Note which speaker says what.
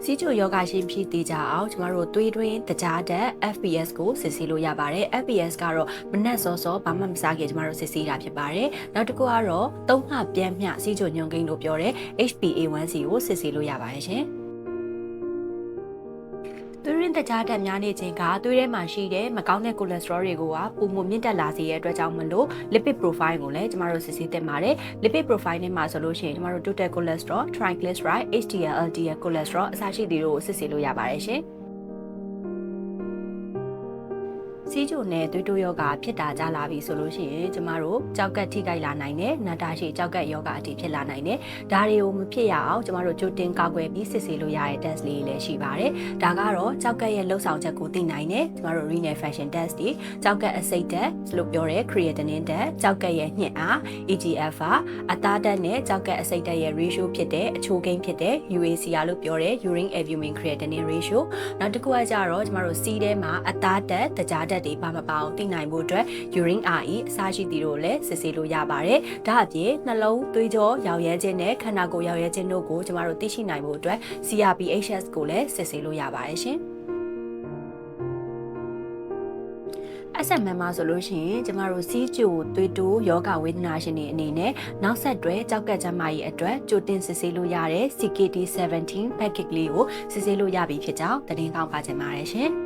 Speaker 1: စီးချိုယောဂရှင်ဖြစ်တည်ကြအောင်ကျမတို့သွေးတွင်းတကြားတက် FPS ကိုစစ်ဆေးလို့ရပါတယ် FPS ကတော့မနက်စောစောဘာမှမစားခင်ကျမတို့စစ်ဆေးတာဖြစ်ပါတယ်နောက်တစ်ခုကတော့သုံးမှပြန်မျှစီးချိုညွန်ကိန်းလို့ပြောတဲ့ HbA1c ကိုစစ်ဆေးလို့ရပါတယ်ရှင်သွေးရင်းတကြားတက်များနေခြင်းကသွေးထဲမှာရှိတဲ့မကောင်းတဲ့ကိုလက်စထရောတွေကိုပုံမမြင့်တက်လာစေတဲ့အတွက်ကြောင့်မလို့ lipid profile ကိုလည်းကျမတို့စစ်ဆေးသင့်ပါတယ် lipid profile နဲ့မှာဆိုလို့ရှိရင်ကျမတို့ total cholesterol triglyceride HDL LDL cholesterol အစရှိသည်တို့ကိုစစ်ဆေးလို့ရပါတယ်ရှင်စီးချိုနဲ့သွေးတိုးယောဂဖြစ်တာကြလာပြီဆိုလို့ရှိရင်ကျမတို့ကြောက်ကက်ထိခိုက်လာနိုင်တယ်နတာရှိကြောက်ကက်ယောဂအထိဖြစ်လာနိုင်တယ်ဒါတွေကိုမဖြစ်ရအောင်ကျမတို့ကြိုတင်ကာကွယ်ပြီးစစ်ဆေးလို့ရတဲ့ test လေးလည်းရှိပါတယ်ဒါကတော့ကြောက်ကက်ရဲ့လှုပ်ဆောင်ချက်ကိုသိနိုင်တယ်ကျမတို့ renal function test တွေကြောက်ကက်အဆိပ်တက်လို့ပြောတဲ့ creatinine တက်ကြောက်ကက်ရဲ့ညှစ်အား EGFR အသားတက်နဲ့ကြောက်ကက်အဆိပ်တက်ရဲ့ ratio ဖြစ်တဲ့အချိုးကိန်းဖြစ်တဲ့ UACR လို့ပြောတဲ့ urine albumin creatinine ratio နောက်တစ်ခုကကြတော့ကျမတို့စီးထဲမှာအသားတက်တကြားတက်တွေပါမပါအောင်သိနိုင်ဖို့အတွက် urine RE အစရှိသည်တို့လည်းစစ်ဆေးလို့ရပါတယ်။ဒါအပြင်နှလုံးသွေးကြောရောင်ရဲခြင်းနဲ့ခန္ဓာကိုယ်ရောင်ရဲခြင်းတို့ကိုကျမတို့သိရှိနိုင်ဖို့အတွက် CRPHS ကိုလည်းစစ်ဆေးလို့ရပါတယ်ရှင်။ SMM မှာဆိုလို့ရှိရင်ကျမတို့စီးချိုသွေးတိုးယောဂဝေဒနာရှင်တွေအနေနဲ့နောက်ဆက်တွဲကြောက်ကက်ကျန်းမာရေးအတွက်ကြိုတင်စစ်ဆေးလို့ရတဲ့ CKD17 package လေးကိုစစ်ဆေးလို့ရပြီဖြစ်ကြောင်းသတင်းကောင်းပါချင်ပါတယ်ရှင်။